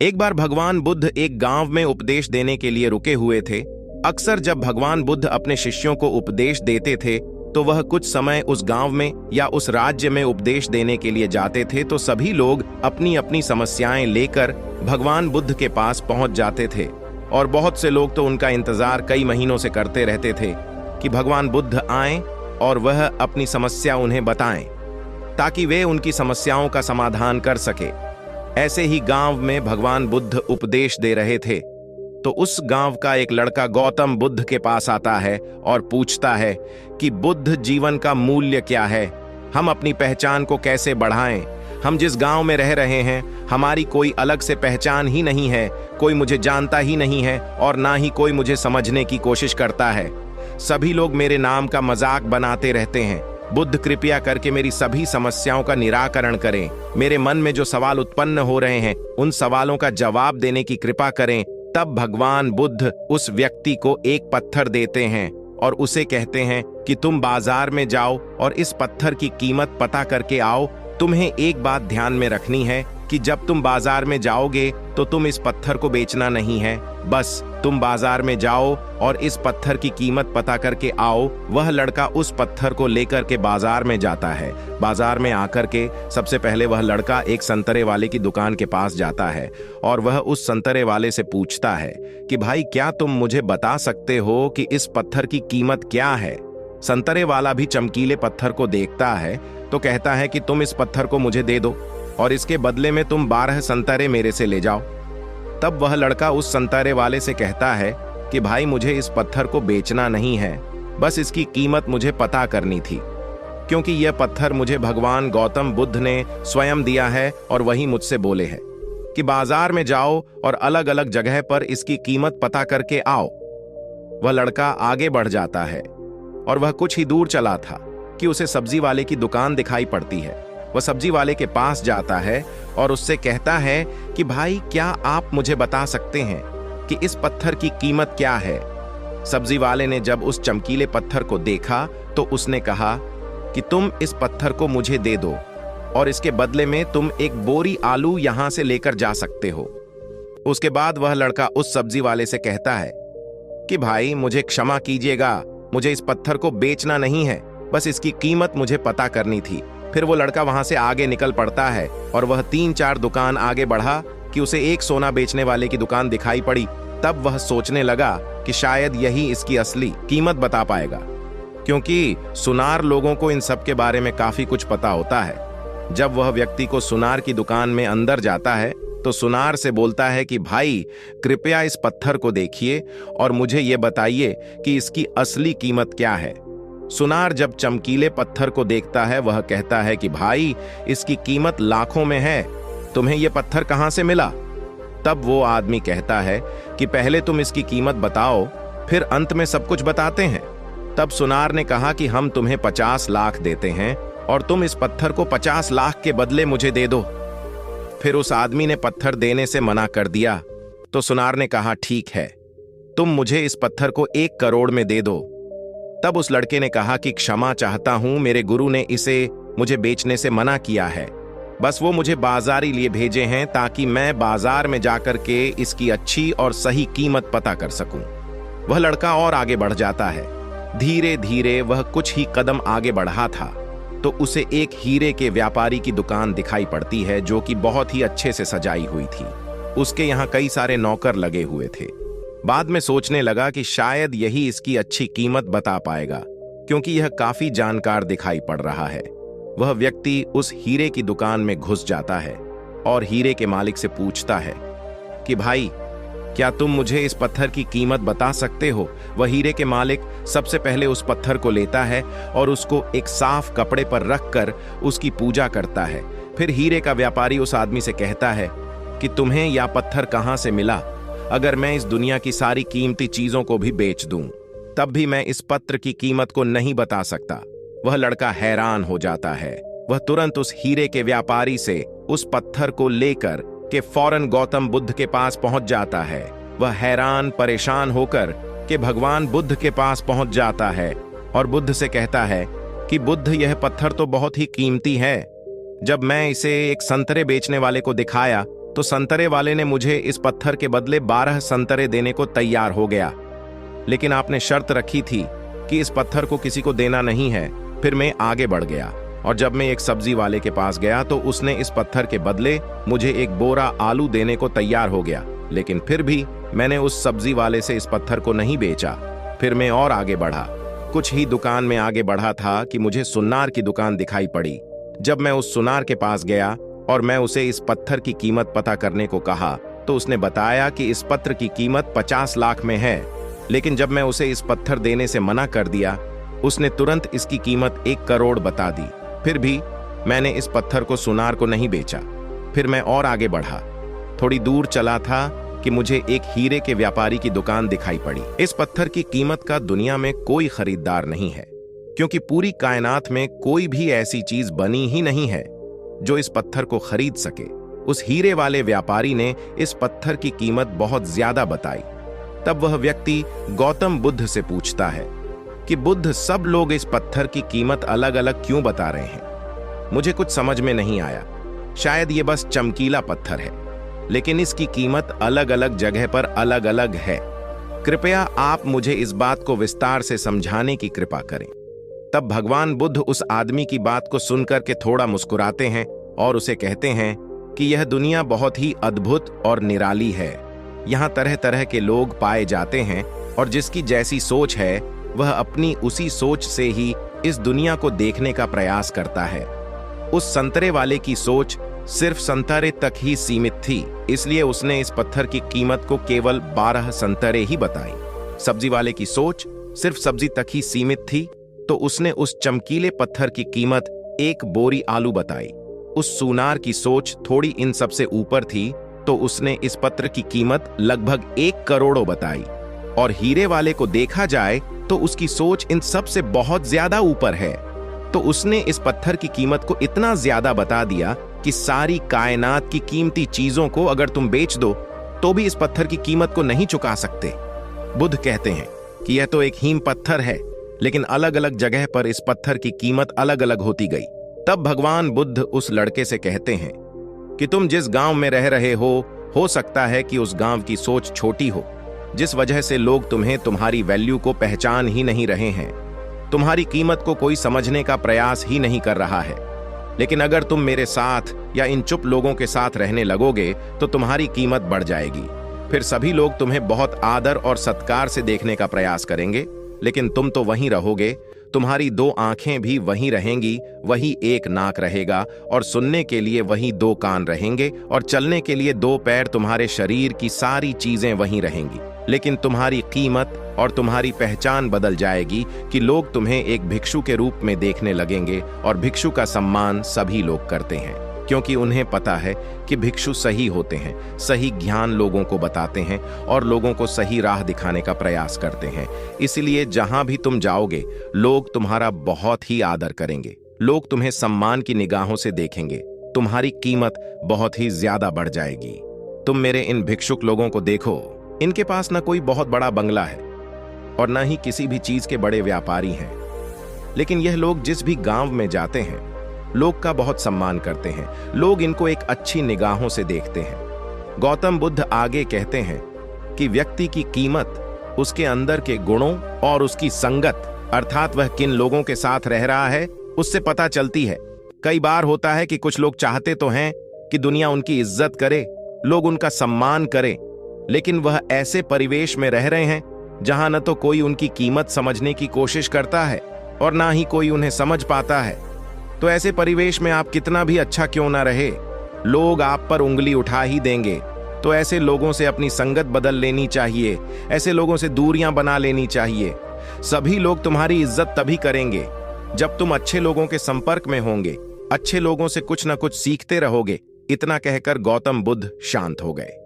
एक बार भगवान बुद्ध एक गांव में उपदेश देने के लिए रुके हुए थे। अक्सर जब भगवान बुद्ध अपने शिष्यों को उपदेश देते थे तो वह कुछ समय उस गांव में या उस राज्य में उपदेश देने के लिए जाते थे तो सभी लोग अपनी अपनी समस्याएं लेकर भगवान बुद्ध के पास पहुंच जाते थे और बहुत से लोग तो उनका इंतजार कई महीनों से करते रहते थे कि भगवान बुद्ध आएं और वह अपनी समस्या उन्हें बताएं ताकि वे उनकी समस्याओं का समाधान कर सके। ऐसे ही गांव में भगवान बुद्ध उपदेश दे रहे थे तो उस गांव का एक लड़का गौतम बुद्ध के पास आता है और पूछता है कि बुद्ध, जीवन का मूल्य क्या है, हम अपनी पहचान को कैसे बढ़ाएं। हम जिस गांव में रह रहे हैं हमारी कोई अलग से पहचान ही नहीं है, कोई मुझे जानता ही नहीं है और ना ही कोई मुझे समझने की कोशिश करता है। सभी लोग मेरे नाम का मजाक बनाते रहते हैं। बुद्ध, कृपया करके मेरी सभी समस्याओं का निराकरण करें। मेरे मन में जो सवाल उत्पन्न हो रहे हैं उन सवालों का जवाब देने की कृपा करें। तब भगवान बुद्ध उस व्यक्ति को एक पत्थर देते हैं और उसे कहते हैं कि तुम बाजार में जाओ और इस पत्थर की कीमत पता करके आओ। तुम्हें एक बात ध्यान में रखनी है कि जब तुम बाजार में जाओगे तो तुम इस पत्थर को बेचना नहीं है, बस तुम बाजार में जाओ और इस पत्थर की कीमत पता करके आओ। वह लड़का उस पत्थर को लेकर के बाजार में जाता है। बाजार में आकर के सबसे पहले वह लड़का एक संतरे वाले की दुकान के पास जाता है और वह उस संतरे वाले से पूछता है कि भाई, क्या तुम मुझे बता सकते हो कि इस पत्थर की कीमत क्या है। संतरे वाला भी चमकीले पत्थर को देखता है तो कहता है कि तुम इस पत्थर को मुझे दे दो और इसके बदले में तुम 12 संतरे मेरे से ले जाओ। तब वह लड़का उस संतरे वाले से कहता है कि भाई, मुझे इस पत्थर को बेचना नहीं है, बस इसकी कीमत मुझे पता करनी थी, क्योंकि यह पत्थर मुझे भगवान गौतम बुद्ध ने स्वयं दिया है और वही मुझसे बोले हैं कि बाजार में जाओ और अलग अलग जगह पर इसकी कीमत पता करके आओ। वह लड़का आगे बढ़ जाता है और वह कुछ ही दूर चला था कि उसे सब्जी वाले की दुकान दिखाई पड़ती है। वह सब्जी वाले के पास जाता है और उससे कहता है कि भाई, क्या आप मुझे बता सकते हैं कि इस पत्थर की कीमत क्या है। सब्जी वाले ने जब उस चमकीले पत्थर को देखा तो उसने कहा कि तुम इस पत्थर को मुझे दे दो और इसके बदले में तुम एक बोरी आलू यहां से लेकर जा सकते हो। उसके बाद वह लड़का उस सब्जी वाले से कहता है कि भाई, मुझे क्षमा कीजिएगा, मुझे इस पत्थर को बेचना नहीं है, बस इसकी कीमत मुझे पता करनी थी। फिर वो लड़का वहां से आगे निकल पड़ता है और वह 3-4 दुकान आगे बढ़ा कि उसे एक सोना बेचने वाले की दुकान दिखाई पड़ी। तब वह सोचने लगा कि शायद यही इसकी असली कीमत बता पाएगा, क्योंकि सुनार लोगों को इन सब के बारे में काफी कुछ पता होता है। जब वह व्यक्ति को सुनार की दुकान में अंदर जाता है तो सुनार से बोलता है कि भाई, कृपया इस पत्थर को देखिए और मुझे ये बताइए कि इसकी असली कीमत क्या है। सुनार जब चमकीले पत्थर को देखता है वह कहता है कि भाई, इसकी कीमत लाखों में है, तुम्हें यह पत्थर कहां से मिला। तब वो आदमी कहता है कि पहले तुम इसकी कीमत बताओ, फिर अंत में सब कुछ बताते हैं। तब सुनार ने कहा कि हम तुम्हें 50 लाख देते हैं और तुम इस पत्थर को 50 लाख के बदले मुझे दे दो। फिर उस आदमी ने पत्थर देने से मना कर दिया तो सुनार ने कहा, ठीक है, तुम मुझे इस पत्थर को 1 करोड़ में दे दो। तब उस लड़के ने कहा कि क्षमा चाहता हूं, मेरे गुरु ने इसे मुझे बेचने से मना किया है, बस वो मुझे बाजारी लिए भेजे हैं ताकि मैं बाजार में जाकर के इसकी अच्छी और सही कीमत पता कर सकूं। वह लड़का और आगे बढ़ जाता है। धीरे धीरे वह कुछ ही कदम आगे बढ़ा था तो उसे एक हीरे के व्यापारी की दुकान दिखाई पड़ती है जो कि बहुत ही अच्छे से सजाई हुई थी। उसके यहाँ कई सारे नौकर लगे हुए थे। बाद में सोचने लगा कि शायद यही इसकी अच्छी कीमत बता पाएगा, क्योंकि यह काफी जानकार दिखाई पड़ रहा है। वह व्यक्ति उस हीरे की दुकान में घुस जाता है और हीरे के मालिक से पूछता है कि भाई, क्या तुम मुझे इस पत्थर की कीमत बता सकते हो। वह हीरे के मालिक सबसे पहले उस पत्थर को लेता है और उसको एक साफ कपड़े पर रखकर उसकी पूजा करता है। फिर हीरे का व्यापारी उस आदमी से कहता है कि तुम्हें यह पत्थर कहां से मिला। अगर मैं इस दुनिया की सारी कीमती चीजों को भी बेच दूं तब भी मैं इस पत्थर की कीमत को नहीं बता सकता। वह लड़का हैरान हो जाता है। वह तुरंत उस हीरे के व्यापारी से उस पत्थर को लेकर के फौरन गौतम बुद्ध के पास पहुंच जाता है। वह हैरान परेशान होकर के भगवान बुद्ध के पास पहुंच जाता है और बुद्ध से कहता है कि बुद्ध, यह पत्थर तो बहुत ही कीमती है। जब मैं इसे एक संतरे बेचने वाले को दिखाया तो संतरे वाले ने मुझे इस पत्थर के बदले 12 संतरे देने को तैयार हो गया। लेकिन आपने शर्त रखी थी कि इस पत्थर को किसी को देना नहीं है। फिर मैं आगे बढ़ गया और जब मैं एक सब्जी वाले के पास गया तो उसने इस पत्थर के बदले मुझे एक बोरा आलू देने को तैयार हो गया। लेकिन फिर भी मैंने उस सब्जी वाले से इस पत्थर को नहीं बेचा। फिर मैं और आगे बढ़ा। कुछ ही दुकान में आगे बढ़ा था कि मुझे सुनार की दुकान दिखाई पड़ी। जब मैं उस सुनार के पास गया और मैं उसे इस पत्थर की कीमत पता करने को कहा तो उसने बताया कि इस पत्थर की कीमत 50 लाख में है। लेकिन जब मैं उसे इस पत्थर देने से मना कर दिया, उसने तुरंत इसकी कीमत 1 करोड़ बता दी। फिर भी मैंने इस पत्थर को सुनार को नहीं बेचा। फिर मैं और आगे बढ़ा। थोड़ी दूर चला था कि मुझे एक हीरे के व्यापारी की दुकान दिखाई पड़ी। इस पत्थर की कीमत का दुनिया में कोई खरीदार नहीं है, क्योंकि पूरी कायनात में कोई भी ऐसी चीज बनी ही नहीं है जो इस पत्थर को खरीद सके। उस हीरे वाले व्यापारी ने इस पत्थर की कीमत बहुत ज्यादा बताई। तब वह व्यक्ति गौतम बुद्ध से पूछता है कि बुद्ध, सब लोग इस पत्थर की कीमत अलग अलग क्यों बता रहे हैं? मुझे कुछ समझ में नहीं आया। शायद ये बस चमकीला पत्थर है, लेकिन इसकी कीमत अलग अलग जगह पर अलग अलग है। कृपया आप मुझे इस बात को विस्तार से समझाने की कृपा करें। तब भगवान बुद्ध उस आदमी की बात को सुनकर के थोड़ा मुस्कुराते हैं और उसे कहते हैं कि यह दुनिया बहुत ही अद्भुत और निराली है। यहाँ तरह तरह के लोग पाए जाते हैं और जिसकी जैसी सोच है वह अपनी उसी सोच से ही इस दुनिया को देखने का प्रयास करता है। उस संतरे वाले की सोच सिर्फ संतरे तक ही सीमित थी, इसलिए उसने इस पत्थर की कीमत को केवल 12 संतरे ही बताई। सब्जी वाले की सोच सिर्फ सब्जी तक ही सीमित थी, तो उसने उस चमकीले पत्थर की कीमत 1 बोरी आलू बताई। उस सुनार की सोच थोड़ी इन सबसे ऊपर थी, तो उसने इस पत्थर की कीमत लगभग 1 करोड़ बताई। और हीरे वाले को देखा जाए तो उसकी सोच इन सब से बहुत ज्यादा ऊपर है, तो उसने इस पत्थर की कीमत को इतना ज्यादा बता दिया कि सारी कायनात की कीमती चीजों को अगर तुम बेच दो तो भी इस पत्थर की कीमत को नहीं चुका सकते। बुद्ध कहते हैं कि यह तो एक हीम पत्थर है, लेकिन अलग अलग जगह पर इस पत्थर की कीमत अलग अलग होती गई। तब भगवान बुद्ध उस लड़के से कहते हैं कि तुम जिस गांव में रह रहे हो सकता है कि उस गांव की सोच छोटी हो, जिस वजह से लोग तुम्हें तुम्हारी वैल्यू को पहचान ही नहीं रहे हैं। तुम्हारी कीमत को कोई समझने का प्रयास ही नहीं कर रहा है। लेकिन अगर तुम मेरे साथ या इन चुप लोगों के साथ रहने लगोगे तो तुम्हारी कीमत बढ़ जाएगी। फिर सभी लोग तुम्हें बहुत आदर और सत्कार से देखने का प्रयास करेंगे, लेकिन तुम तो वहीं रहोगे। तुम्हारी 2 आंखें भी वहीं रहेंगी, वही 1 नाक रहेगा, और सुनने के लिए वही 2 कान रहेंगे, और चलने के लिए 2 पैर। तुम्हारे शरीर की सारी चीजें वहीं रहेंगी, लेकिन तुम्हारी कीमत और तुम्हारी पहचान बदल जाएगी कि लोग तुम्हें एक भिक्षु के रूप में देखने लगेंगे। और भिक्षु का सम्मान सभी लोग करते हैं, क्योंकि उन्हें पता है कि भिक्षु सही होते हैं, सही ज्ञान लोगों को बताते हैं और लोगों को सही राह दिखाने का प्रयास करते हैं। इसलिए जहां भी तुम जाओगे लोग तुम्हारा बहुत ही आदर करेंगे। लोग तुम्हें सम्मान की निगाहों से देखेंगे। तुम्हारी कीमत बहुत ही ज्यादा बढ़ जाएगी। तुम मेरे इन भिक्षुक लोगों को देखो, इनके पास न कोई बहुत बड़ा बंगला है और न ही किसी भी चीज के बड़े व्यापारी हैं, लेकिन यह लोग जिस भी गांव में जाते हैं लोग का बहुत सम्मान करते हैं। लोग इनको एक अच्छी निगाहों से देखते हैं। गौतम बुद्ध आगे कहते हैं कि व्यक्ति की कीमत उसके अंदर के गुणों और उसकी संगत, अर्थात वह किन लोगों के साथ रह रहा है, उससे पता चलती है। कई बार होता है कि कुछ लोग चाहते तो हैं कि दुनिया उनकी इज्जत करे, लोग उनका सम्मान करें, लेकिन वह ऐसे परिवेश में रह रहे हैं जहां न तो कोई उनकी कीमत समझने की कोशिश करता है और ना ही कोई उन्हें समझ पाता है। तो ऐसे परिवेश में आप कितना भी अच्छा क्यों ना रहे, लोग आप पर उंगली उठा ही देंगे। तो ऐसे लोगों से अपनी संगत बदल लेनी चाहिए, ऐसे लोगों से दूरियां बना लेनी चाहिए। सभी लोग तुम्हारी इज्जत तभी करेंगे जब तुम अच्छे लोगों के संपर्क में होंगे, अच्छे लोगों से कुछ ना कुछ सीखते रहोगे। इतना कहकर गौतम बुद्ध शांत हो गए।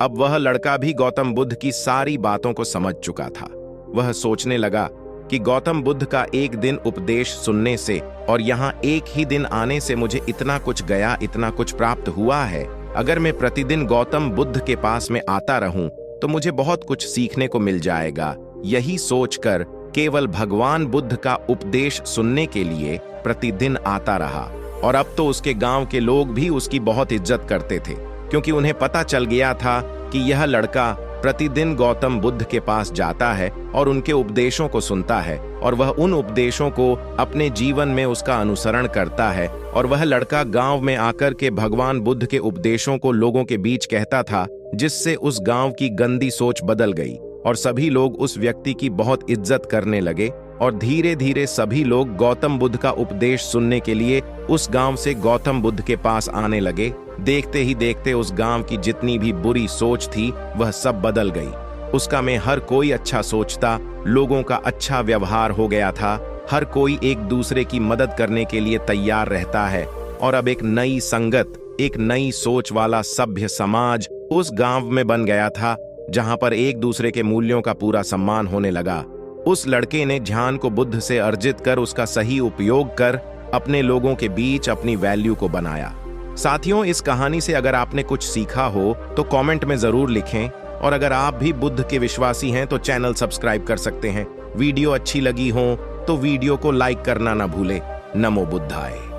अब वह लड़का भी गौतम बुद्ध की सारी बातों को समझ चुका था। वह सोचने लगा कि गौतम बुद्ध का एक दिन उपदेश सुनने से और यहाँ एक ही दिन आने से मुझे इतना कुछ गया, इतना कुछ प्राप्त हुआ है। अगर मैं प्रतिदिन गौतम बुद्ध के पास में आता रहूं तो मुझे बहुत कुछ सीखने को मिल जाएगा। यही सोचकर केवल भगवान बुद्ध का उपदेश सुनने के लिए प्रतिदिन आता रहा, और अब तो उसके गांव के लोग भी उसकी बहुत इज्जत करते थे। क्योंकि उन्हें पता चल गया था कि यह लड़का प्रतिदिन गौतम बुद्ध के पास जाता है और उनके उपदेशों को सुनता है और वह उन उपदेशों को अपने जीवन में उसका अनुसरण करता है। और वह लड़का गांव में आकर के भगवान बुद्ध के उपदेशों को लोगों के बीच कहता था, जिससे उस गांव की गंदी सोच बदल गई और सभी लोग उस व्यक्ति की बहुत इज्जत करने लगे। और धीरे धीरे सभी लोग गौतम बुद्ध का उपदेश सुनने के लिए उस गांव से गौतम बुद्ध के पास आने लगे। देखते ही देखते उस गांव की जितनी भी बुरी सोच थी वह सब बदल गई। उसका में हर कोई अच्छा सोचता, लोगों का अच्छा व्यवहार हो गया था, हर कोई एक दूसरे की मदद करने के लिए तैयार रहता है। और अब एक नई संगत, एक नई सोच वाला सभ्य समाज उस गांव में बन गया था, जहां पर एक दूसरे के मूल्यों का पूरा सम्मान होने लगा। उस लड़के ने ध्यान को बुद्ध से अर्जित कर उसका सही उपयोग कर अपने लोगों के बीच अपनी वैल्यू को बनाया। साथियों, इस कहानी से अगर आपने कुछ सीखा हो तो कमेंट में जरूर लिखें। और अगर आप भी बुद्ध के विश्वासी हैं तो चैनल सब्सक्राइब कर सकते हैं। वीडियो अच्छी लगी हो तो वीडियो को लाइक करना ना भूले। नमो बुद्धाय।